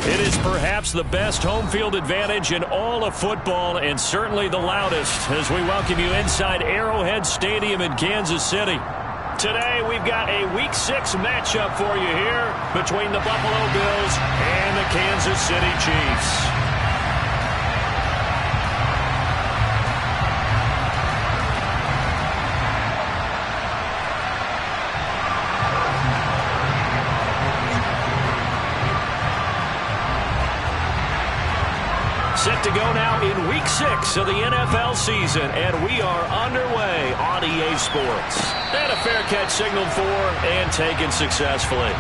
It is perhaps the best home field advantage in all of football and certainly the loudest as we welcome you inside Arrowhead Stadium in Kansas City. Today we've got a Week 6 matchup for you here between the Buffalo Bills and the Kansas City Chiefs. Set to go now in Week 6 of the NFL season, and we are underway on EA Sports. And a fair catch signaled for and taken successfully.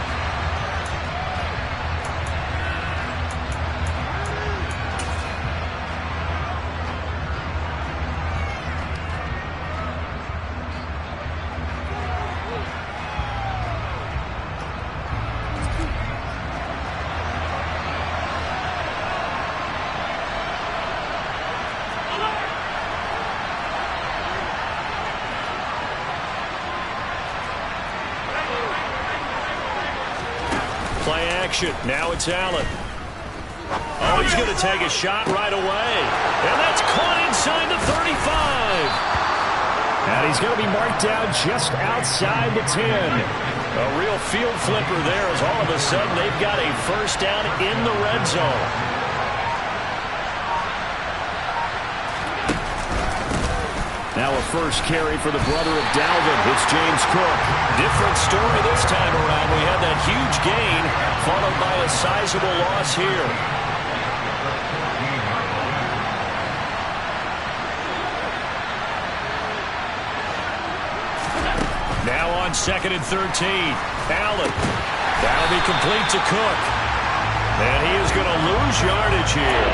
Play action. Now it's Allen. Oh, he's going to take a shot right away. And that's caught inside the 35. And he's going to be marked down just outside the 10. A real field flipper there as all of a sudden they've got a first down in the red zone. Now a first carry for the brother of Dalvin. It's James Cook. Different story this time around. We had that huge gain followed by a sizable loss here. Now on 2nd and 13. Allen. That'll be complete to Cook. And he is going to lose yardage here.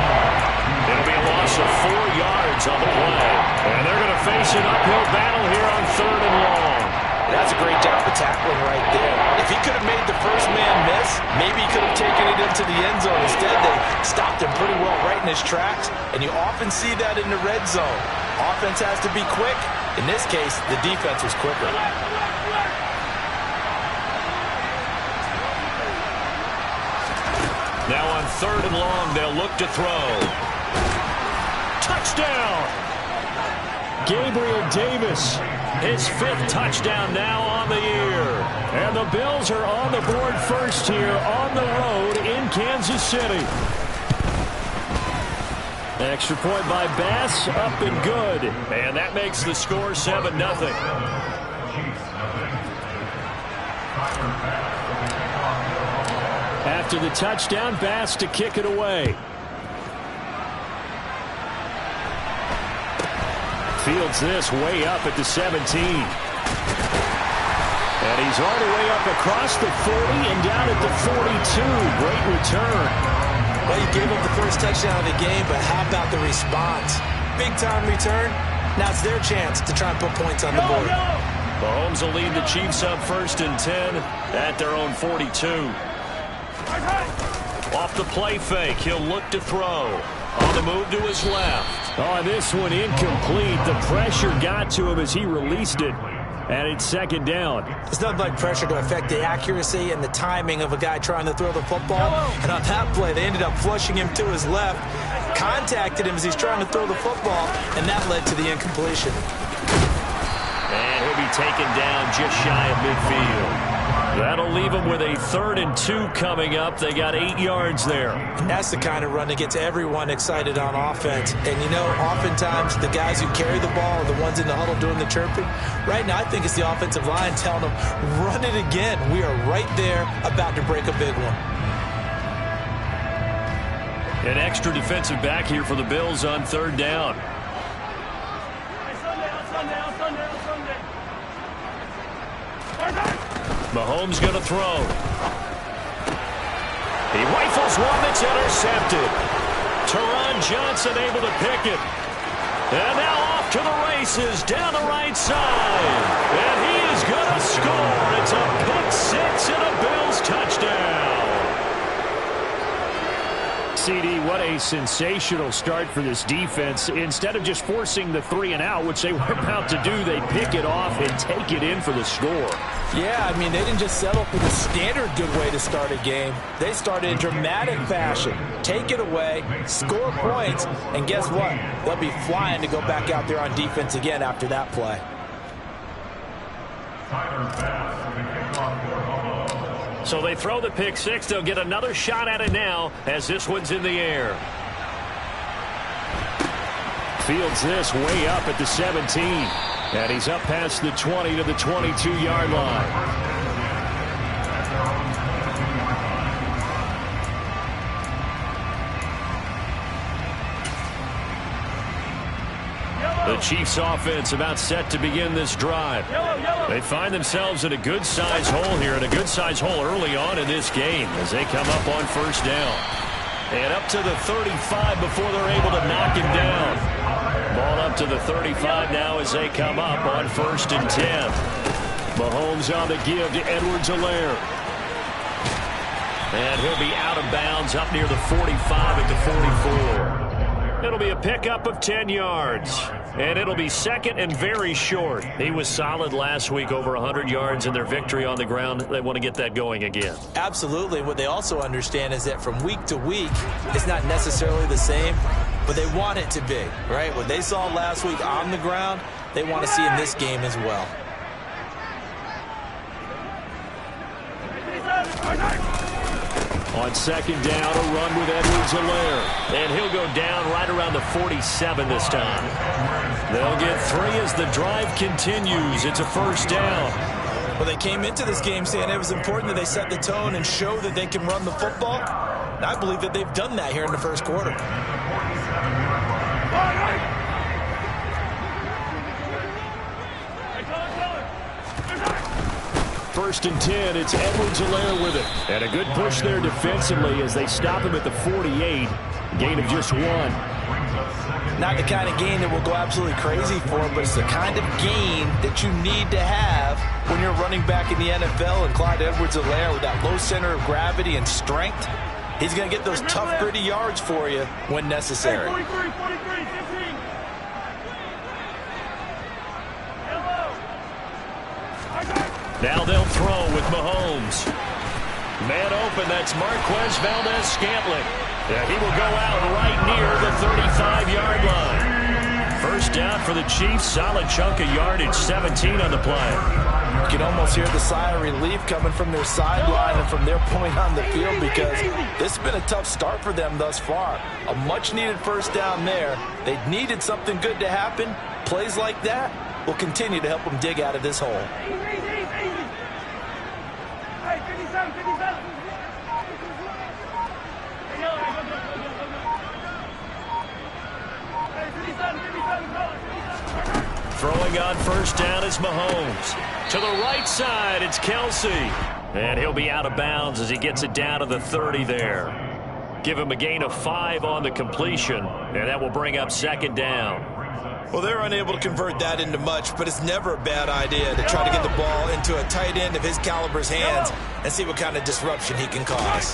It'll be a loss of 4 yards on the play. And they're going to face an uphill battle here on 3rd and long. That's a great job of tackling right there. If he could have made the first man miss, maybe he could have taken it into the end zone. Instead, they stopped him pretty well right in his tracks, and you often see that in the red zone. Offense has to be quick. In this case, the defense was quicker. Now on 3rd and long, they'll look to throw. Touchdown! Gabriel Davis, his 5th touchdown now on the year. And the Bills are on the board first here on the road in Kansas City. Extra point by Bass, up and good. And that makes the score 7-0. After the touchdown, Bass to kick it away. Fields this way up at the 17. And he's all the way up across the 40 and down at the 42. Great return. Well, you gave up the first touchdown of the game, but how about the response? Big-time return. Now it's their chance to try and put points on the board. Mahomes will lead the Chiefs up 1st and 10 at their own 42. Off the play fake, he'll look to throw. On the move to his left. Oh, this one incomplete. The pressure got to him as he released it. And it's 2nd down. It's nothing like pressure to affect the accuracy and the timing of a guy trying to throw the football. And on that play, they ended up flushing him to his left, contacted him as he's trying to throw the football, and that led to the incompletion. And he'll be taken down just shy of midfield. That'll leave them with a 3rd and 2 coming up. They got 8 yards there. And that's the kind of run that gets everyone excited on offense. And, you know, oftentimes the guys who carry the ball are the ones in the huddle doing the chirping. Right now, I think it's the offensive line telling them, run it again. We are right there about to break a big one. An extra defensive back here for the Bills on 3rd down. Mahomes going to throw. He rifles one that's intercepted. Teron Johnson able to pick it. And now off to the races down the right side. And he is going to score. It's a pick 6 and a Bills touchdown. CD, what a sensational start for this defense. Instead of just forcing the 3 and out, which they were about to do, they pick it off and take it in for the score. Yeah, I mean, they didn't just settle for the standard good way to start a game. They started in dramatic fashion. Take it away, score points, and guess what? They'll be flying to go back out there on defense again after that play. So they throw the pick six. They'll get another shot at it now as this one's in the air. Fields this way up at the 17. And he's up past the 20 to the 22-yard line. The Chiefs offense about set to begin this drive. They find themselves in a good-sized hole here, and a good-sized hole early on in this game as they come up on first down. And up to the 35 before they're able to knock him down. Ball up to the 35 now as they come up on 1st and 10. Mahomes on the give to Edwards-Helaire. And he'll be out of bounds up near the 45 at the 44. It'll be a pickup of 10 yards. And it'll be second and very short. He was solid last week, over 100 yards in their victory on the ground. They want to get that going again. Absolutely. What they also understand is that from week to week, it's not necessarily the same, but they want it to be, right? What they saw last week on the ground, they want to see in this game as well. On second down, a run with Edwards-Helaire. And he'll go down right around the 47 this time. They'll get 3 as the drive continues. It's a first down. Well, they came into this game saying it was important that they set the tone and show that they can run the football. And I believe that they've done that here in the first quarter. First and 10, it's Edwards-Helaire with it. And a good push there defensively as they stop him at the 48. Gain of just 1. Not the kind of gain that will go absolutely crazy for, but it's the kind of gain that you need to have when you're running back in the NFL. And Clyde Edwards-Helaire, with that low center of gravity and strength, he's going to get those tough, gritty yards for you when necessary. Now they'll throw with Mahomes. Man open, that's Marquez Valdes-Scantling. Yeah, he will go out right near the 35-yard line. First down for the Chiefs. Solid chunk of yardage, 17 on the play. You can almost hear the sigh of relief coming from their sideline and from their point on the field, because this has been a tough start for them thus far. A much-needed first down there. They needed something good to happen. Plays like that will continue to help them dig out of this hole. Throwing on first down is Mahomes. To the right side, it's Kelsey. And he'll be out of bounds as he gets it down to the 30 there. Give him a gain of 5 on the completion, and that will bring up second down. Well, they're unable to convert that into much, but it's never a bad idea to try to get the ball into a tight end of his caliber's hands and see what kind of disruption he can cause.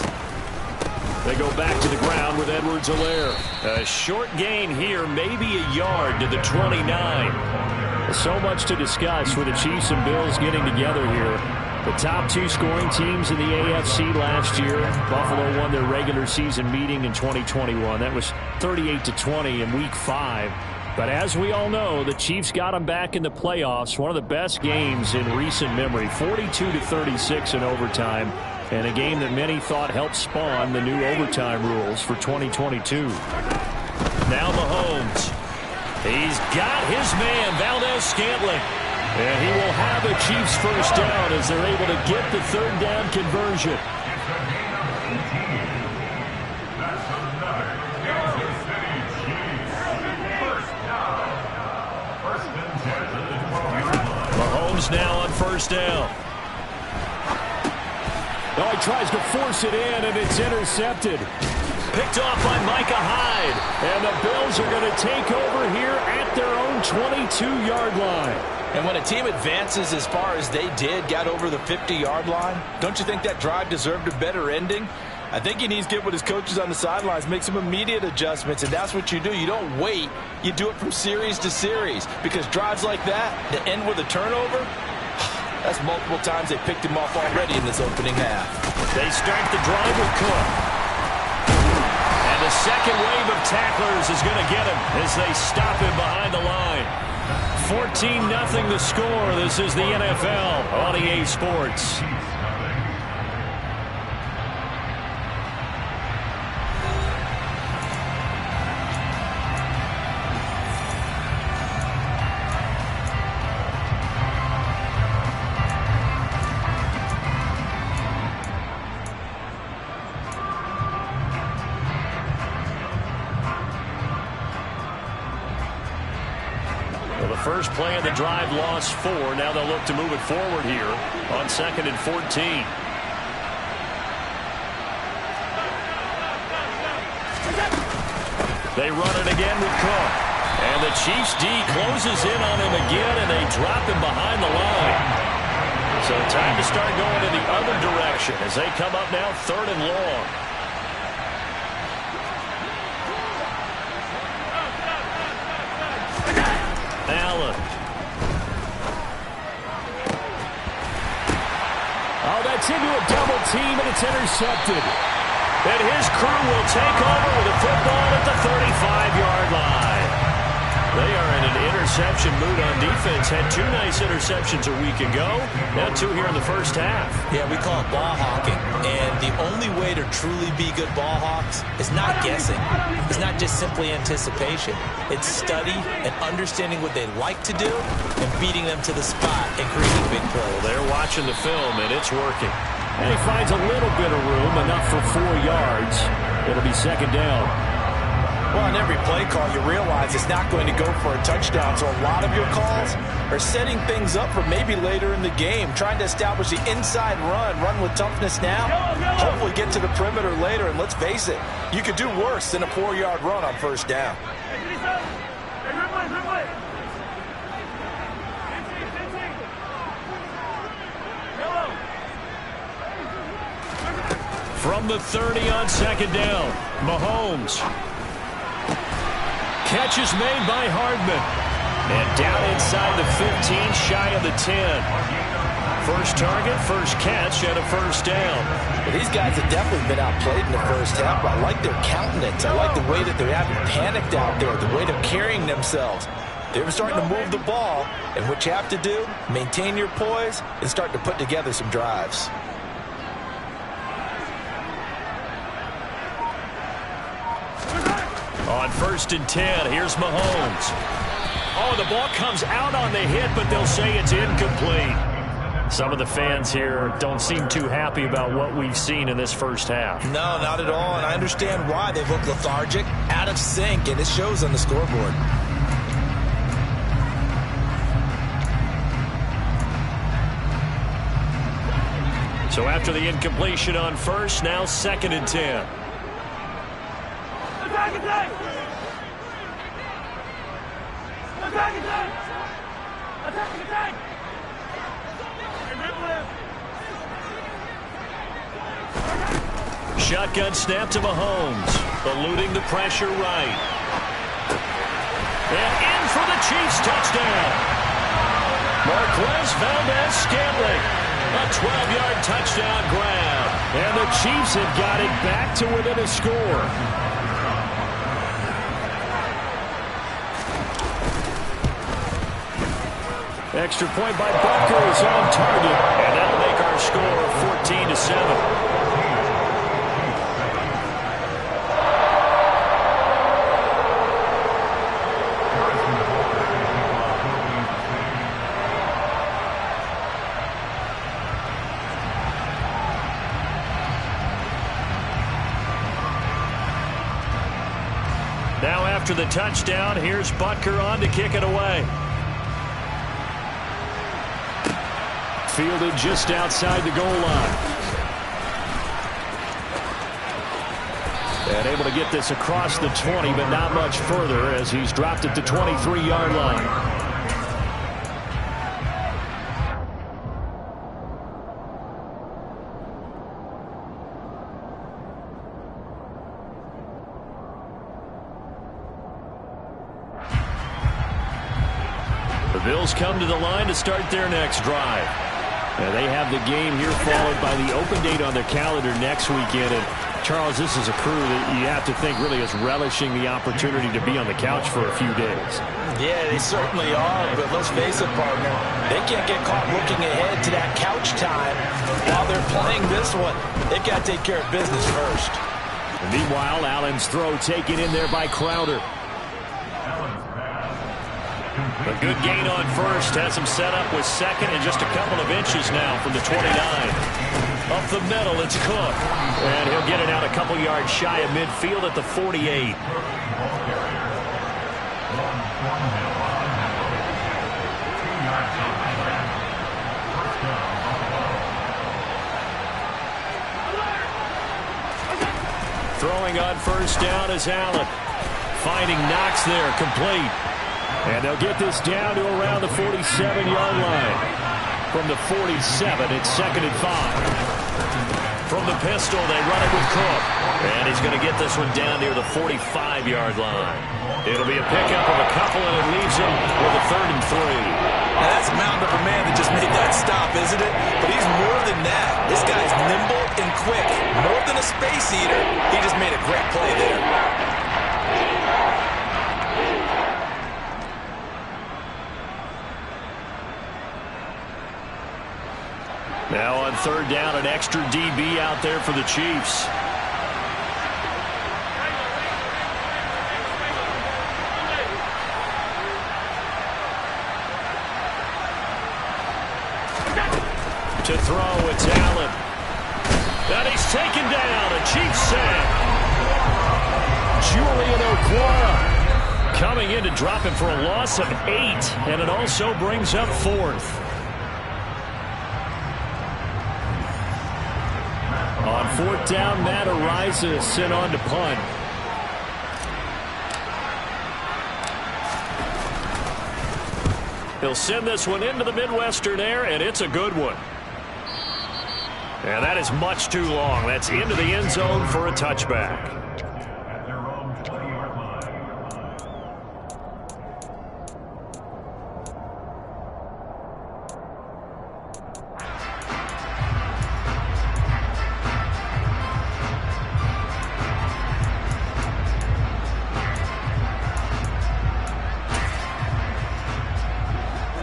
They go back to the ground with Edwards-Helaire. A short gain here, maybe a yard to the 29. So much to discuss with the Chiefs and Bills getting together here. The top 2 scoring teams in the AFC last year. Buffalo won their regular season meeting in 2021. That was 38-20 in Week 5. But as we all know, the Chiefs got them back in the playoffs. One of the best games in recent memory. 42-36 in overtime. And a game that many thought helped spawn the new overtime rules for 2022. Now Mahomes. He's got his man, Valdes-Scantling. And he will have a Chiefs first down as they're able to get the third down conversion. Mahomes now on first down. Oh, he tries to force it in, and it's intercepted. Picked off by Micah Hyde. And the Bills are going to take over here at their own 22-yard line. And when a team advances as far as they did, got over the 50-yard line, don't you think that drive deserved a better ending? I think he needs to get with his coaches on the sidelines, make some immediate adjustments, and that's what you do. You don't wait. You do it from series to series, because drives like that end with a turnover, That's multiple times they picked him off already in this opening half. They start the drive with Cook. And the second wave of tacklers is going to get him as they stop him behind the line. 14-0 the score. This is the NFL on EA Sports. First play of the drive, lost 4. Now they'll look to move it forward here on 2nd and 14. They run it again with Cook. And the Chiefs D closes in on him again, and they drop him behind the line. So time to start going in the other direction as they come up now 3rd and long. Allen. Oh, that's into a double team, and it's intercepted. And his crew will take over with a football at the 35-yard line. They are in an interception mood on defense. Had 2 nice interceptions a week ago. Now 2 here in the first half. Yeah, we call it ball hawking. And the only way to truly be good ball hawks is not guessing. It's not just simply anticipation. It's study and understanding what they like to do and beating them to the spot and creating big plays. Well, they're watching the film, and it's working. And he finds a little bit of room, enough for 4 yards. It'll be 2nd down. Well, on every play call, you realize it's not going to go for a touchdown, so a lot of your calls are setting things up for maybe later in the game, trying to establish the inside run with toughness now, hopefully get to the perimeter later, and let's face it, you could do worse than a 4-yard run on 1st down. From the 30 on 2nd down, Mahomes. Catch is made by Hardman. And down inside the 15, shy of the 10. First target, first catch, and a 1st down. Well, these guys have definitely been outplayed in the first half, but I like their countenance. I like the way that they haven't panicked out there, the way they're carrying themselves. They're starting to move the ball, and what you have to do, maintain your poise and start to put together some drives. On 1st and 10, here's Mahomes. Oh, the ball comes out on the hit, but they'll say it's incomplete. Some of the fans here don't seem too happy about what we've seen in this first half. No, not at all, and I understand why. They've looked lethargic, out of sync, and it shows on the scoreboard. So after the incompletion on 1st, now 2nd and 10. Shotgun snap to Mahomes, eluding the pressure right. And in for the Chiefs touchdown. Marquez Valdes-Scantling, a 12-yard touchdown grab. And the Chiefs have got it back to within a score. Extra point by Butker is on target, and that'll make our score 14-7. Now after the touchdown, here's Butker on to kick it away. Fielded just outside the goal line. And able to get this across the 20, but not much further as he's dropped at the 23-yard line. The Bills come to the line to start their next drive. They have the game here followed by the open date on their calendar next weekend. And Charles, this is a crew that you have to think really is relishing the opportunity to be on the couch for a few days. Yeah, they certainly are, but let's face it, partner. They can't get caught looking ahead to that couch time while they're playing this one. They've got to take care of business first. And meanwhile, Allen's throw taken in there by Crowder. A good gain on first. Has him set up with second and just a couple of inches now from the 29. Up the middle, it's Cook. And he'll get it out a couple yards shy of midfield at the 48. Throwing on first down is Allen. Finding Knox there, complete. And they'll get this down to around the 47-yard line. From the 47, it's 2nd and 5. From the pistol, they run it with Cook. And he's going to get this one down near the 45-yard line. It'll be a pickup of a couple, and it leaves him with a 3rd and 3. Now that's a mountain of a man that just made that stop, isn't it? But he's more than that. This guy's nimble and quick. More than a space eater. He just made a great play there. Now on 3rd down, an extra DB out there for the Chiefs. To throw, it's Allen. And he's taken down. A Chiefs sack. Julian Okwara coming in to drop him for a loss of 8. And it also brings up 4th. On 4th down, Matt Araiza is sent on to punt. He'll send this one into the Midwestern air, and it's a good one. And that is much too long. That's into the end zone for a touchback.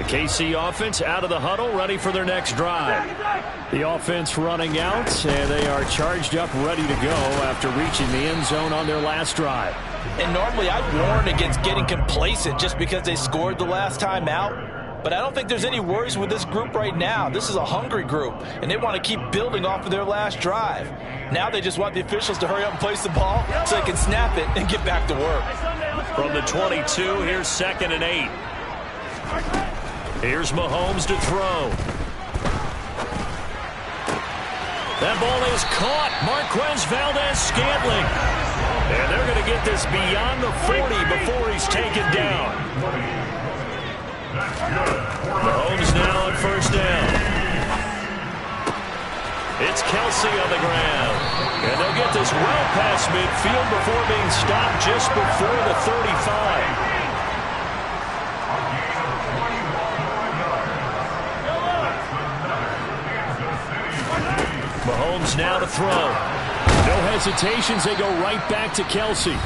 KC offense out of the huddle, ready for their next drive. The offense running out, and they are charged up, ready to go after reaching the end zone on their last drive. And normally I'd warn against getting complacent just because they scored the last time out. But I don't think there's any worries with this group right now. This is a hungry group, and they want to keep building off of their last drive. Now they just want the officials to hurry up and place the ball so they can snap it and get back to work. From the 22, here's 2nd and 8. Here's Mahomes to throw. That ball is caught. Marquez Valdes-Scantling. And they're going to get this beyond the 40 before he's taken down. Mahomes now on 1st down. It's Kelsey on the ground. And they'll get this well past midfield before being stopped just before the 35. Mahomes now to throw. No hesitations. They go right back to Kelsey.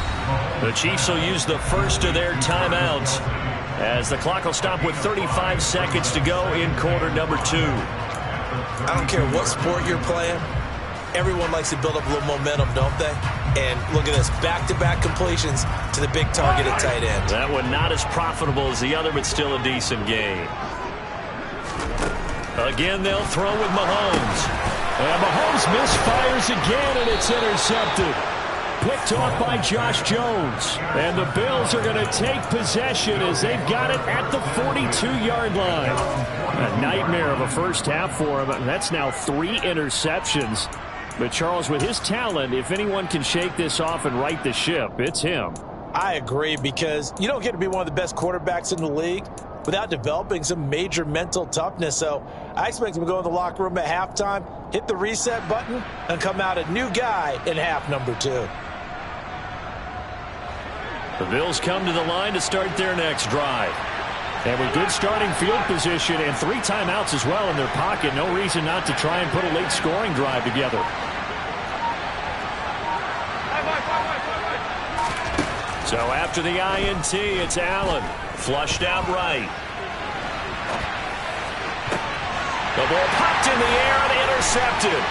The Chiefs will use the first of their timeouts as the clock will stop with 35 seconds to go in quarter number 2. I don't care what sport you're playing. Everyone likes to build up a little momentum, don't they? And look at this, back-to-back completions to the big target at tight end. That one not as profitable as the other, but still a decent gain. Again, they'll throw with Mahomes. And Mahomes misfires again, and it's intercepted. Picked off by Josh Jones. And the Bills are going to take possession as they've got it at the 42-yard line. A nightmare of a first half for him. That's now 3 interceptions. But Charles, with his talent, if anyone can shake this off and right the ship, it's him. I agree, because you don't get to be one of the best quarterbacks in the league without developing some major mental toughness. So I expect him to go in the locker room at halftime, hit the reset button, and come out a new guy in half number 2. The Bills come to the line to start their next drive. And with good starting field position and 3 timeouts as well in their pocket, no reason not to try and put a late scoring drive together. So after the INT, it's Allen. Flushed out right. The ball popped in the air and intercepted.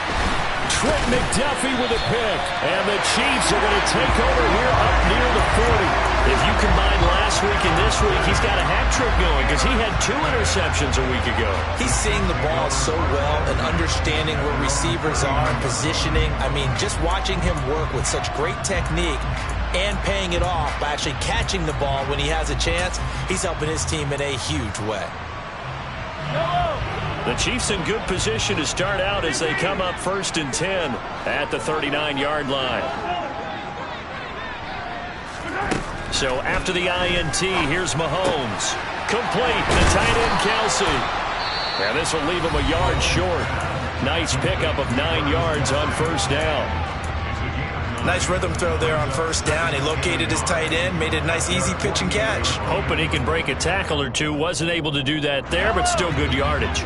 Trent McDuffie with a pick. And the Chiefs are going to take over here up near the 40. If you combine last week and this week, he's got a hat trick going because he had 2 interceptions a week ago. He's seeing the ball so well and understanding where receivers are, positioning. I mean, just watching him work with such great technique and paying it off by actually catching the ball when he has a chance, he's helping his team in a huge way. The Chiefs in good position to start out as they come up 1st and 10 at the 39-yard line. So after the INT, here's Mahomes. Complete to tight end Kelsey. And this will leave him a yard short. Nice pickup of 9 yards on 1st down. Nice rhythm throw there on 1st down. He located his tight end, made it a nice easy pitch and catch. Hoping he can break a tackle or two. Wasn't able to do that there, but still good yardage.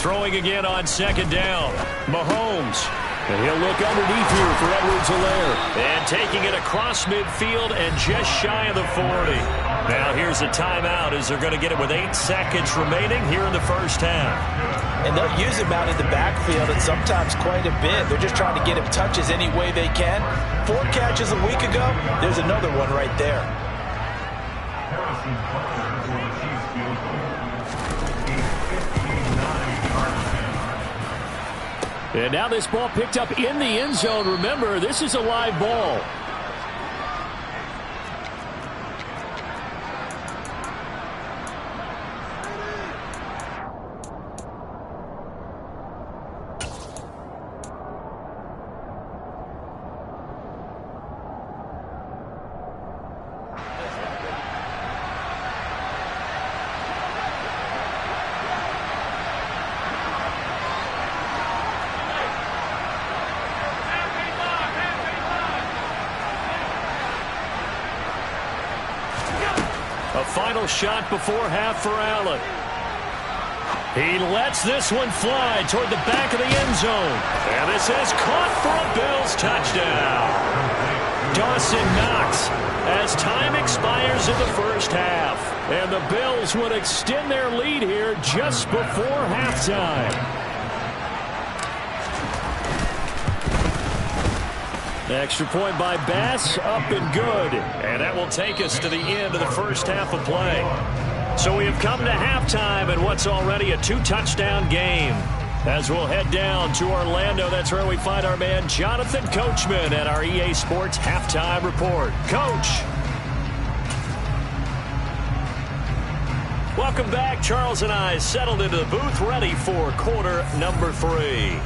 Throwing again on 2nd down. Mahomes. And he'll look underneath here for Edwards-Helaire. And taking it across midfield and just shy of the 40. Now here's a timeout as they're going to get it with 8 seconds remaining here in the 1st half. And they'll use him out in the backfield and sometimes quite a bit. They're just trying to get him touches any way they can. 4 catches a week ago. There's another one right there. And now this ball picked up in the end zone. Remember, this is a live ball. Final shot before half for Allen. He lets this one fly toward the back of the end zone. And this is caught for a Bills touchdown. Dawson Knox as time expires in the 1st half. And the Bills would extend their lead here just before halftime. Extra point by Bass, up and good. And that will take us to the end of the 1st half of play. So we have come to halftime in what's already a 2-touchdown game. As we'll head down to Orlando, that's where we find our man Jonathan Coachman at our EA Sports Halftime Report. Coach. Welcome back. Charles and I settled into the booth ready for quarter number 3.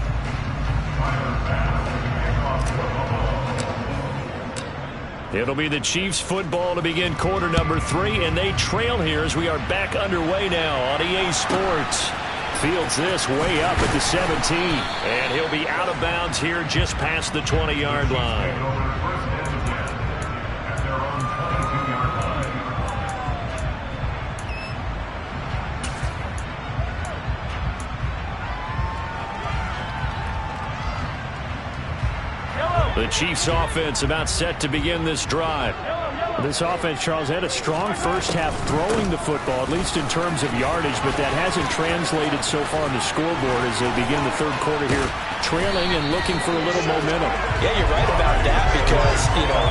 It'll be the Chiefs football to begin quarter number 3, and they trail here as we are back underway now on EA Sports. Fields this way up at the 17, and he'll be out of bounds here just past the 20-yard line. The Chiefs offense about set to begin this drive. This offense, Charles, had a strong 1st half throwing the football, at least in terms of yardage, but that hasn't translated so far on the scoreboard as they begin the 3rd quarter here, trailing and looking for a little momentum. Yeah, you're right about that because,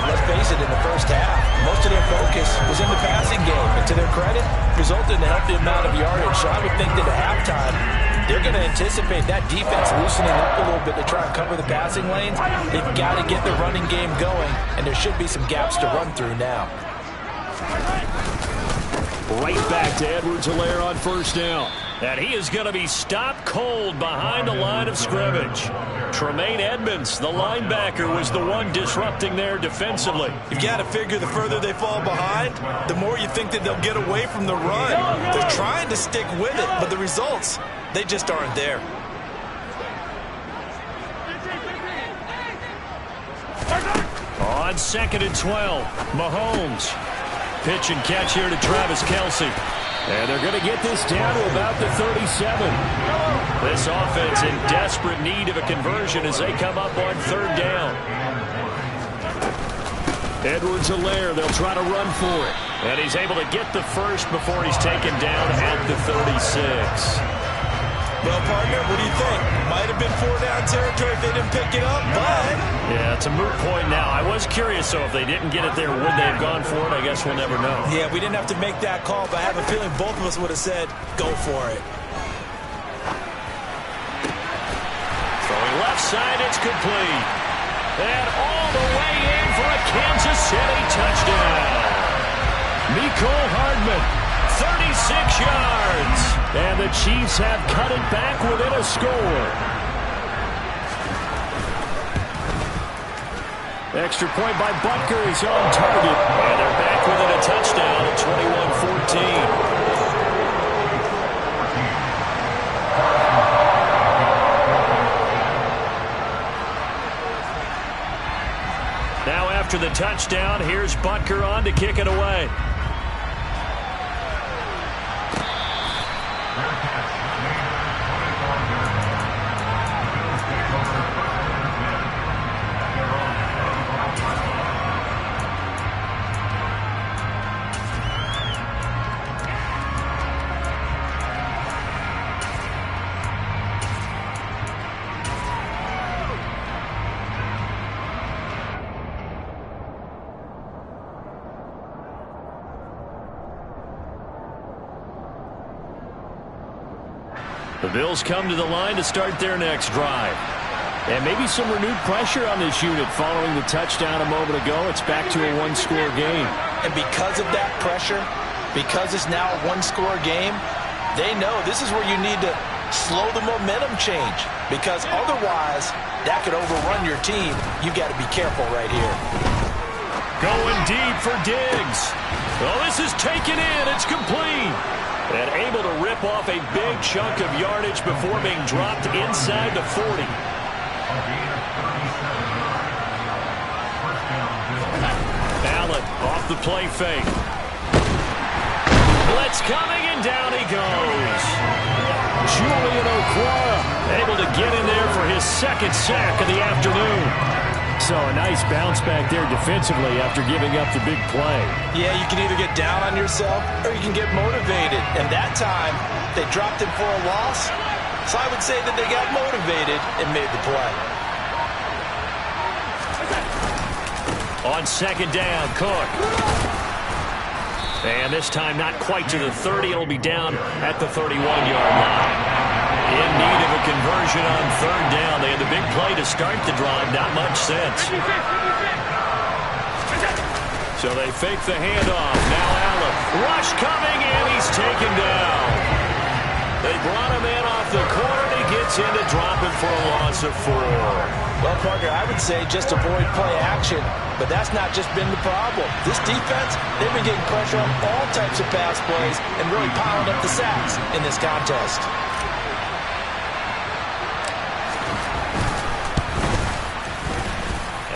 let's face it, in the 1st half, most of their focus was in the passing game. And to their credit, resulted in a healthy amount of yardage. So I would think that at halftime, they're going to anticipate that defense loosening up a little bit to try and cover the passing lanes. They've got to get the running game going, and there should be some gaps to run through now. Right back to Edwards-Helaire on 1st down. And he is going to be stopped cold behind the line of scrimmage. Tremaine Edmonds, the linebacker, was the one disrupting there defensively. You've got to figure the further they fall behind, the more you think that they'll get away from the run. They're trying to stick with it, but the results, they just aren't there. On 2nd and 12, Mahomes. Pitch and catch here to Travis Kelce. And they're going to get this down to about the 37. This offense in desperate need of a conversion as they come up on 3rd down. Edwards-Helaire, they'll try to run for it. And he's able to get the first before he's taken down at the 36. Well, partner, what do you think? Might have been 4-down territory if they didn't pick it up, but... Yeah, it's a moot point now. I was curious, though, if they didn't get it there, would they have gone for it? I guess we'll never know. Yeah, we didn't have to make that call, but I have a feeling both of us would have said, go for it. Throwing left side, it's complete. And all the way in for a Kansas City touchdown. Mecole Hardman, 36 yards. And the Chiefs have cut it back within a score. Extra point by Butker is on target. And they're back within a touchdown at 21-14. Now after the touchdown, here's Butker on to kick it away. The Bills come to the line to start their next drive. And maybe some renewed pressure on this unit following the touchdown a moment ago. It's back to a one-score game. And because of that pressure, because it's now a one-score game, they know this is where you need to slow the momentum change. Because otherwise, that could overrun your team. You got to be careful right here. Going deep for Diggs. Well, this is taken in. It's complete. And able to rip off a big chunk of yardage before being dropped inside the 40. Allen off the play fake. Blitz coming, and down he goes. Julian Okwara able to get in there for his 2nd sack of the afternoon. So a nice bounce back there defensively after giving up the big play. Yeah, you can either get down on yourself or you can get motivated. And that time, they dropped him for a loss. So I would say that they got motivated and made the play. On 2nd down, Cook. And this time not quite to the 30. It'll be down at the 31-yard line. In need of a conversion on 3rd down. They had the big play to start the drive. Not much sense. So they fake the handoff. Now Allen. Rush coming, and he's taken down. They brought him in off the corner, and he gets in to drop him for a loss of 4. Well, Parker, I would say just avoid play action, but that's not just been the problem. This defense, they've been getting pressure on all types of pass plays and really piling up the sacks in this contest.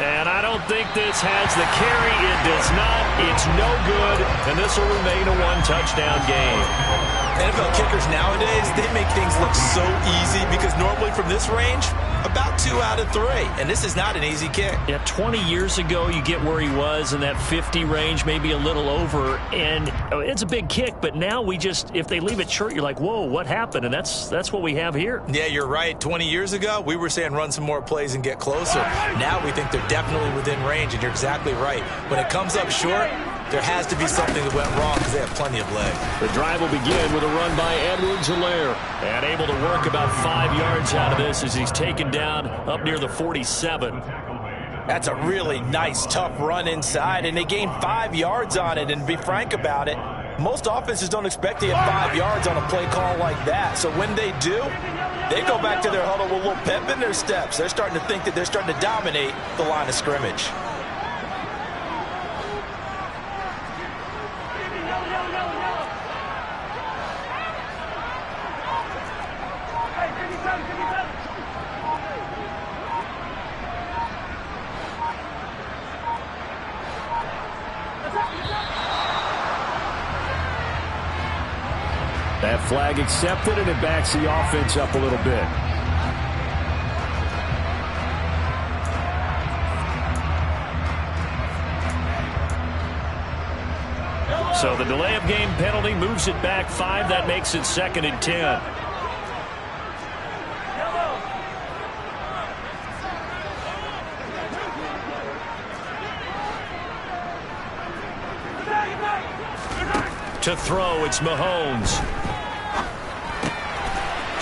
And I don't think this has the carry. It does not. It's no good. And this will remain a one-touchdown game. NFL kickers nowadays, they make things look so easy because normally from this range, about 2 out of 3. And this is not an easy kick. Yeah, 20 years ago, you get where he was in that 50 range, maybe a little over. And it's a big kick, but now we just, if they leave it short, you're like, whoa, what happened? And that's what we have here. Yeah, you're right. 20 years ago, we were saying run some more plays and get closer. Now we think they're definitely within range, and you're exactly right. When it comes up short, there has to be something that went wrong because they have plenty of leg. The drive will begin with a run by Edwards-Helaire. And able to work about 5 yards out of this as he's taken down up near the 47. That's a really nice, tough run inside, and they gained 5 yards on it. And to be frank about it, most offenses don't expect to get 5 yards on a play call like that. So when they do, they go back to their huddle with a little pep in their steps. They're starting to think that they're starting to dominate the line of scrimmage. That flag accepted, and it backs the offense up a little bit. So the delay of game penalty moves it back 5. That makes it 2nd and 10. To throw, it's Mahomes.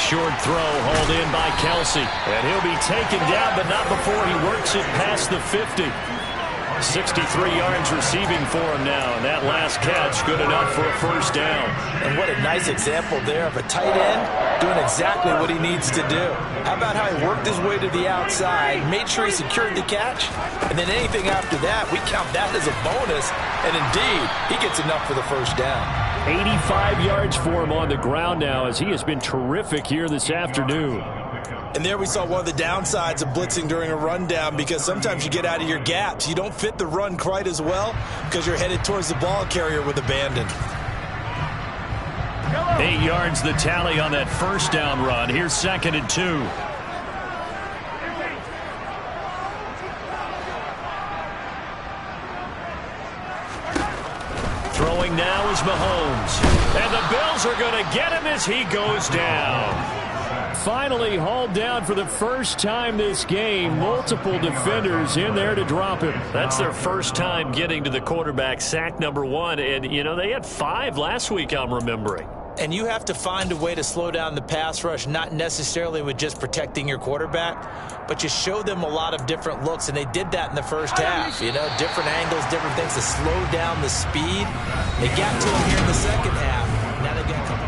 Short throw hauled in by Kelsey. And he'll be taken down, but not before he works it past the 50. 63 yards receiving for him now, and that last catch good enough for a first down. And what a nice example there of a tight end doing exactly what he needs to do. How about how he worked his way to the outside, made sure he secured the catch, and then anything after that, we count that as a bonus, and indeed, he gets enough for the first down. 85 yards for him on the ground now, as he has been terrific here this afternoon. And there we saw one of the downsides of blitzing during a rundown, because sometimes you get out of your gaps. You don't fit the run quite as well because you're headed towards the ball carrier with abandon. 8 yards the tally on that first down run. Here's 2nd and 2. Throwing now is Mahomes. And the Bills are going to get him as he goes down. Finally hauled down for the first time this game. Multiple defenders in there to drop him. That's their first time getting to the quarterback, sack number 1. And, you know, they had 5 last week, I'm remembering. And you have to find a way to slow down the pass rush, not necessarily with just protecting your quarterback, but you show them a lot of different looks, and they did that in the first half. You know, different angles, different things to slow down the speed. They got to him here in the second half. Now they got a couple.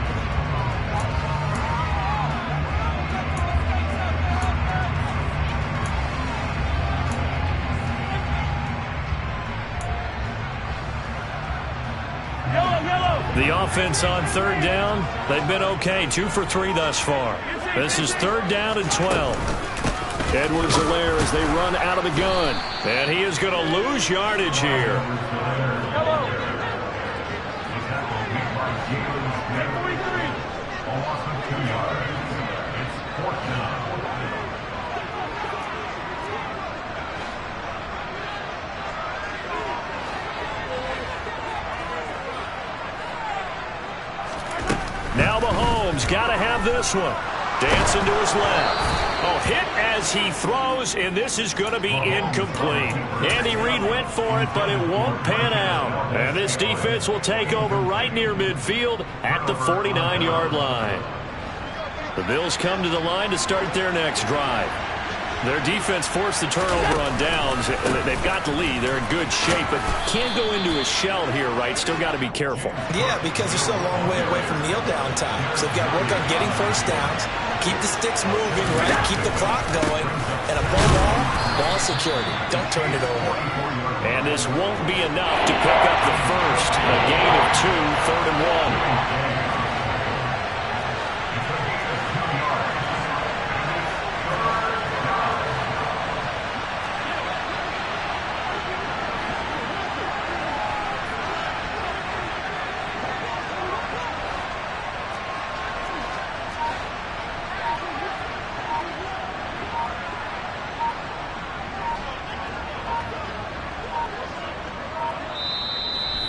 The offense on 3rd down, they've been okay. 2 for 3 thus far. This is 3rd down and 12. Edwards-Helaire as they run out of the gun. And he is going to lose yardage here. Now Mahomes got to have this one. Dancing to his left. Oh, hit as he throws, and this is going to be incomplete. Andy Reid went for it, but it won't pan out. And this defense will take over right near midfield at the 49-yard line. The Bills come to the line to start their next drive. Their defense forced the turnover on downs. They've got the lead. They're in good shape, but can't go into a shell here, right? Still got to be careful. Yeah, because they're still a long way away from kneel down time. So they've got to work on getting first downs, keep the sticks moving, right? Keep the clock going, and above all, ball security. Don't turn it over. And this won't be enough to pick up the first. A gain of 2, 3rd and 1.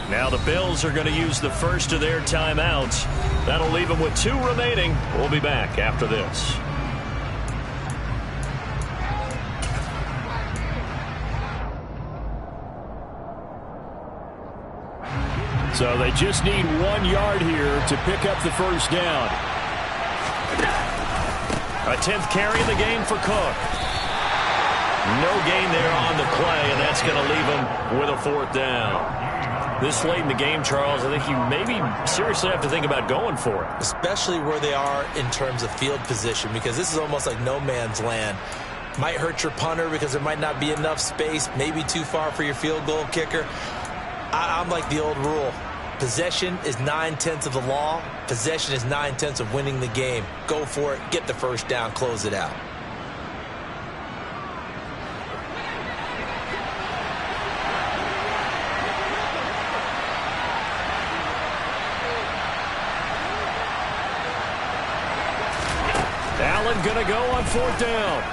Now the Bills are going to use the first of their timeouts. That'll leave them with 2 remaining. We'll be back after this. So they just need 1 yard here to pick up the first down. A 10th carry in the game for Cook. No gain there on the play, and that's going to leave them with a 4th down. This late in the game, Charles, I think you maybe seriously have to think about going for it. Especially where they are in terms of field position, because this is almost like no man's land. Might hurt your punter because there might not be enough space, maybe too far for your field goal kicker. I'm like the old rule. Possession is 9/10 of the law. Possession is 9/10 of winning the game. Go for it, get the first down, close it out. Allen going to go on 4th down.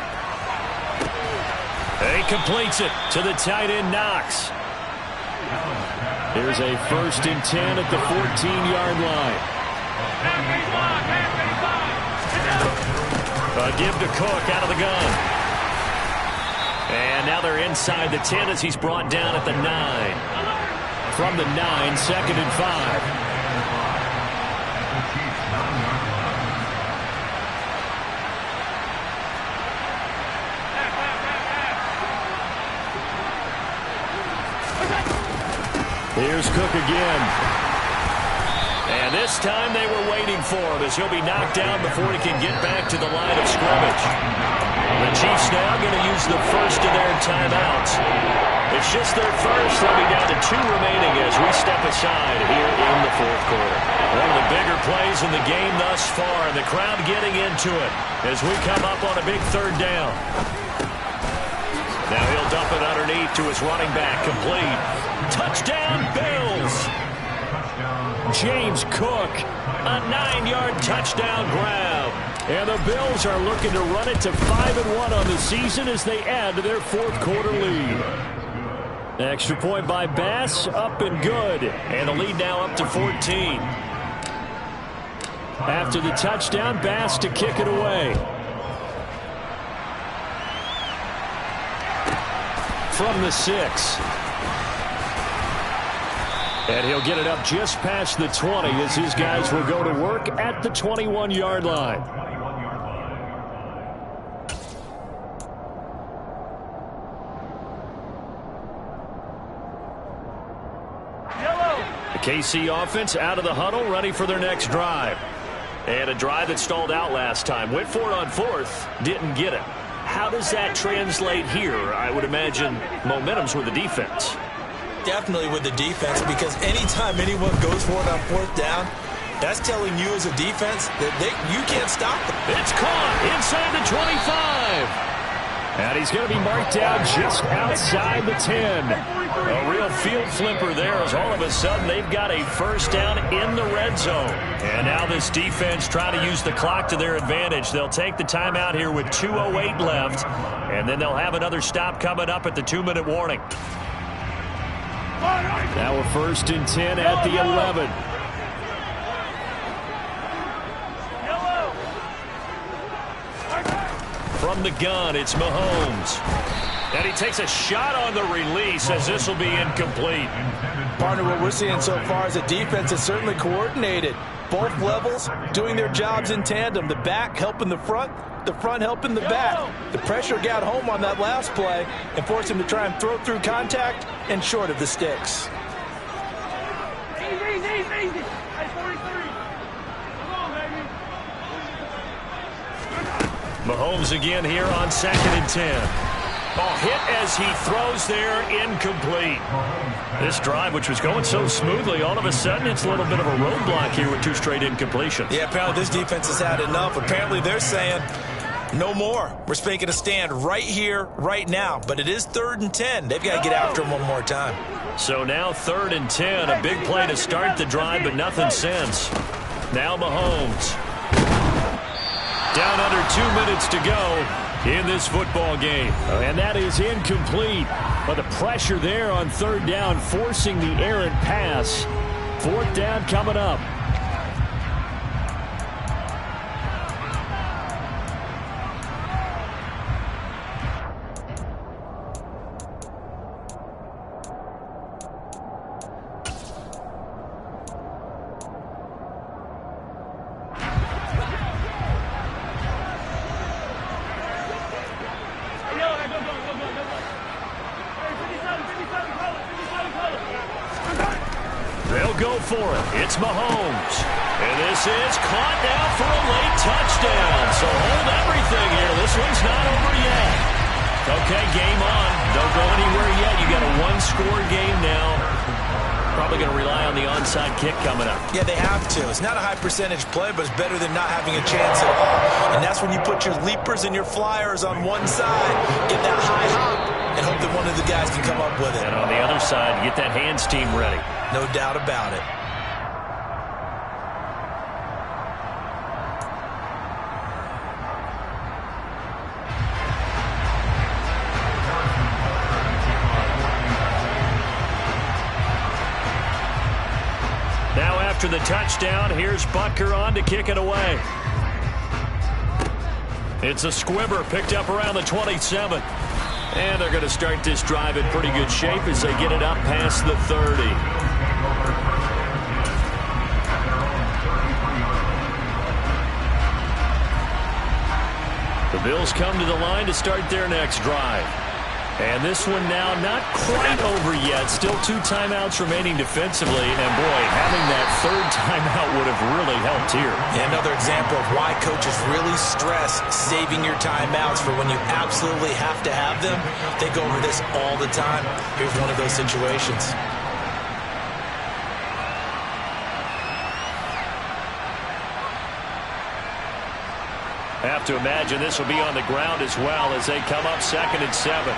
He completes it to the tight end, Knox. Here's a 1st and 10 at the 14-yard line. A give to Cook out of the gun. And now they're inside the 10 as he's brought down at the 9. From the 9, 2nd and 5. Here's Cook again. And this time they were waiting for him as he'll be knocked down before he can get back to the line of scrimmage. The Chiefs now going to use the first of their timeouts. It's just their first. They'll be down to 2 remaining as we step aside here in the 4th quarter. One of the bigger plays in the game thus far, and the crowd getting into it as we come up on a big 3rd down. Now he'll dump it underneath to his running back. Complete. Touchdown, Bills! James Cook, a 9-yard touchdown grab. And the Bills are looking to run it to 5-1 on the season as they add to their 4th quarter lead. Extra point by Bass, up and good. And the lead now up to 14. After the touchdown, Bass to kick it away. From the 6. And he'll get it up just past the 20 as his guys will go to work at the 21-yard line. The KC offense out of the huddle, ready for their next drive. And a drive that stalled out last time. Went for it on 4th, didn't get it. How does that translate here? I would imagine momentum's with the defense. Definitely with the defense, because anytime anyone goes for it on 4th down, that's telling you as a defense that you can't stop them. It's caught inside the 25. And he's going to be marked down just outside the 10. A real field flipper there as all of a sudden they've got a 1st down in the red zone. And now this defense trying to use the clock to their advantage. They'll take the timeout here with 2:08 left, and then they'll have another stop coming up at the 2-minute warning. Now a 1st and 10 at the 11. From the gun, it's Mahomes. And he takes a shot on the release as this will be incomplete. Partner, what we're seeing so far is a defense is certainly coordinated. Both levels doing their jobs in tandem. The back helping the front helping the back. The pressure got home on that last play and forced him to try and throw through contact and short of the sticks. Easy. Hey, 43. Come on, baby. Mahomes again here on 2nd and 10. Ball hit as he throws there, incomplete. This drive, which was going so smoothly, all of a sudden it's a little bit of a roadblock here with 2 straight incompletions. Yeah, apparently this defense has had enough. Apparently they're saying no more. We're making a stand right here, right now. But it is 3rd and 10. They've got to get after him one more time. So now 3rd and 10, a big play to start the drive, but nothing since. Now Mahomes. Down under 2 minutes to go in this football game. And that is incomplete. But the pressure there on 3rd down, forcing the errant pass. 4th down coming up. For it. It's Mahomes. And this is caught now for a late touchdown. So hold everything here. This one's not over yet. Okay, game on. Don't go anywhere yet. You got a 1-score game now. Probably going to rely on the onside kick coming up. Yeah, they have to. It's not a high percentage play, but it's better than not having a chance at all. And that's when you put your leapers and your flyers on one side, get that high hop, and hope that one of the guys can come up with it. And on the other side, get that hands team ready. No doubt about it. after the touchdown. Here's Butker on to kick it away. It's a squibber picked up around the 27. And they're going to start this drive in pretty good shape as they get it up past the 30. The Bills come to the line to start their next drive. And this one now not quite over yet. Still 2 timeouts remaining defensively. And, boy, having that 3rd timeout would have really helped here. Yeah, another example of why coaches really stress saving your timeouts for when you absolutely have to have them. They go over this all the time. Here's one of those situations. Have to imagine this will be on the ground as well as they come up 2nd and 7.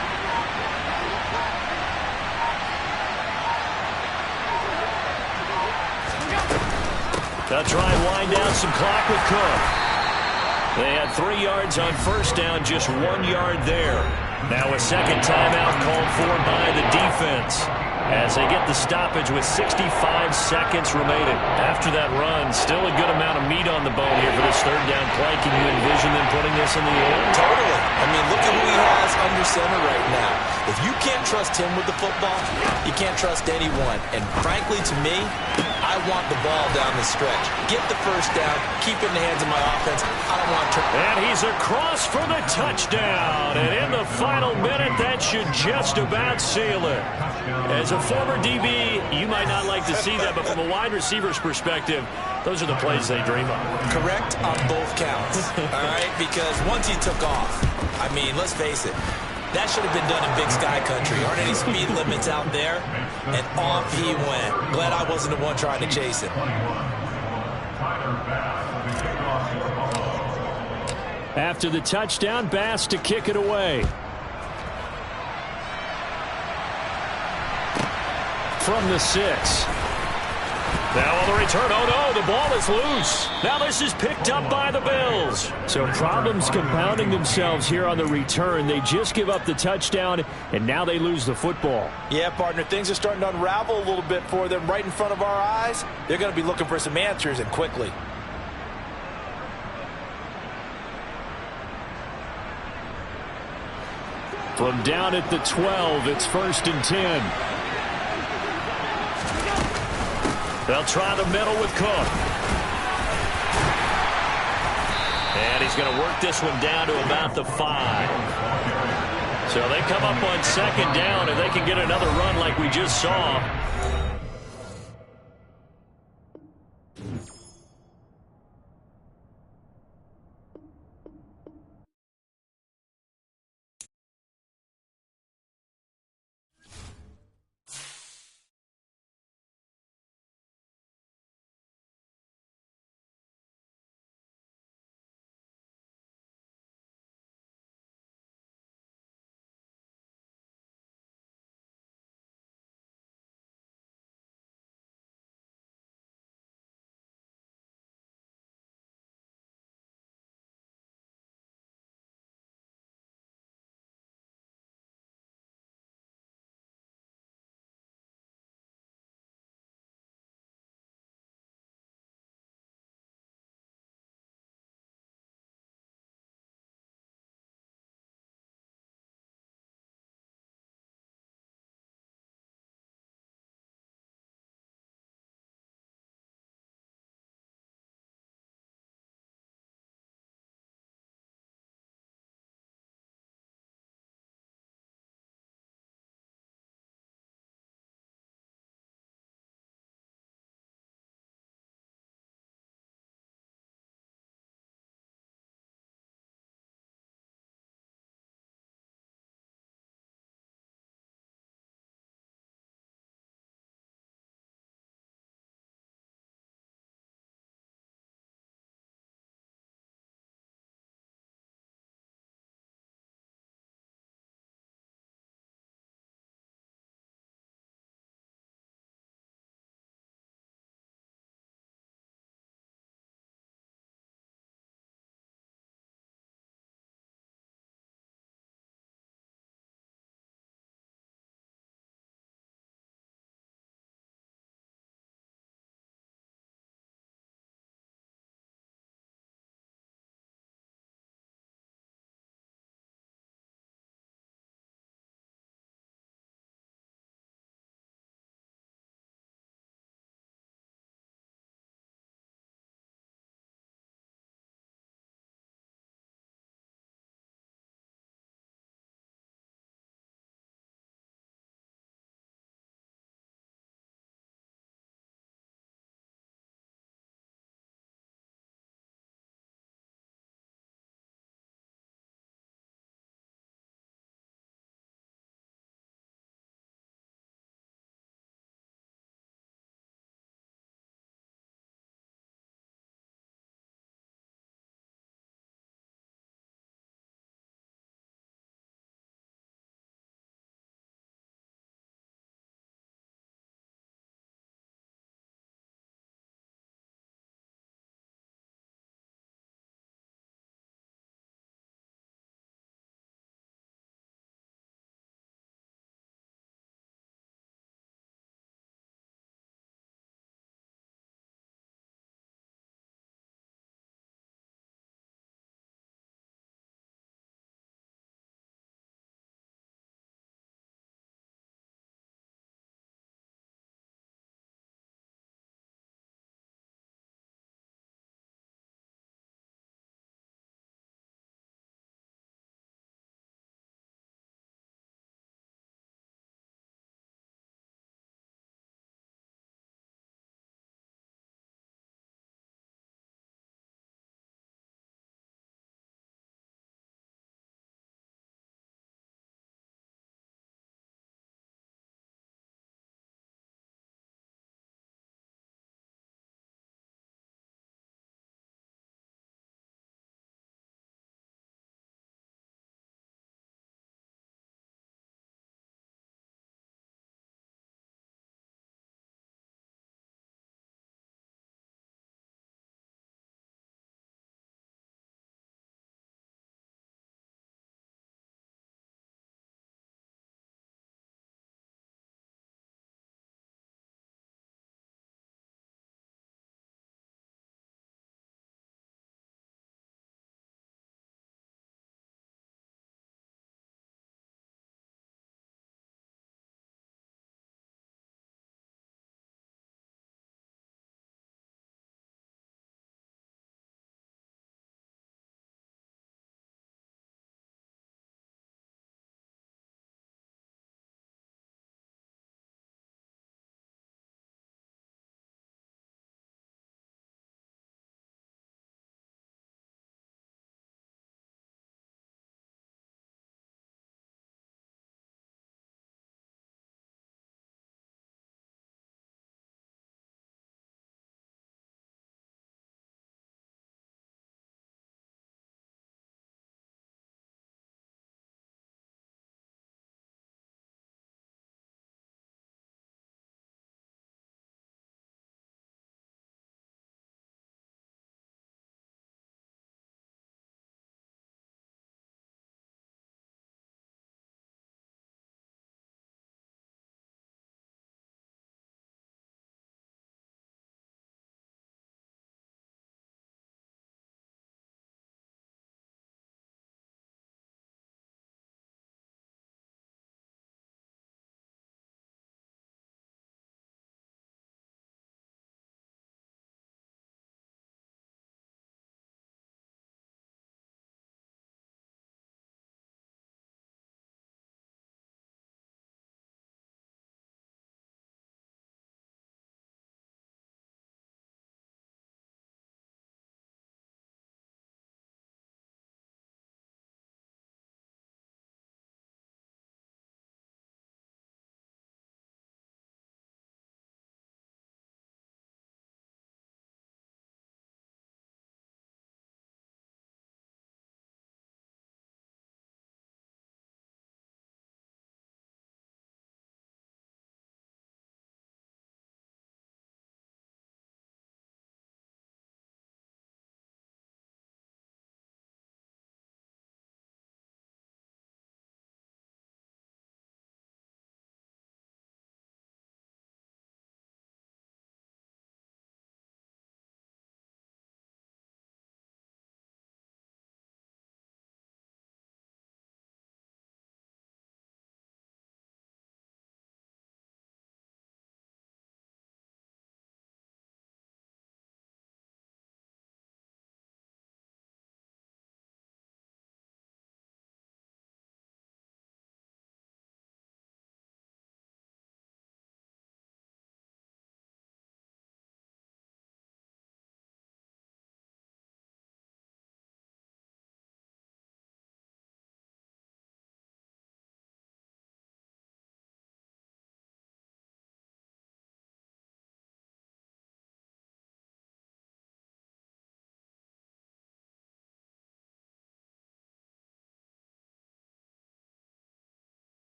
They'll try and wind down some clock with Cook. They had 3 yards on 1st down, just 1 yard there. Now a 2nd timeout called for by the defense as they get the stoppage with 65 seconds remaining. After that run, still a good amount of meat on the bone here for this 3rd down play. Can you envision them putting this in the air? Totally. I mean, look at who he has under center right now. If you can't trust him with the football, you can't trust anyone. And frankly, to me, I want the ball down the stretch. Get the 1st down. Keep it in the hands of my offense. I don't want to. And he's across for the touchdown. And in the final minute, that should just about seal it. As a former DB, you might not like to see that, but from a wide receiver's perspective, those are the plays they dream of. Correct on both counts. All right? Because once he took off, I mean, let's face it, that should have been done in Big Sky Country. Aren't any speed limits out there? And off he went. Glad I wasn't the one trying to chase him. After the touchdown, Bass to kick it away. From the 6. Now on the return, oh no, the ball is loose. Now this is picked up by the Bills. So problems compounding themselves here on the return. They just give up the touchdown, and now they lose the football. Yeah, partner, things are starting to unravel a little bit for them right in front of our eyes. They're going to be looking for some answers, and quickly. From down at the 12, it's 1st and 10. They'll try the middle with Cook. And he's going to work this one down to about the 5. So they come up on 2nd down, and they can get another run like we just saw.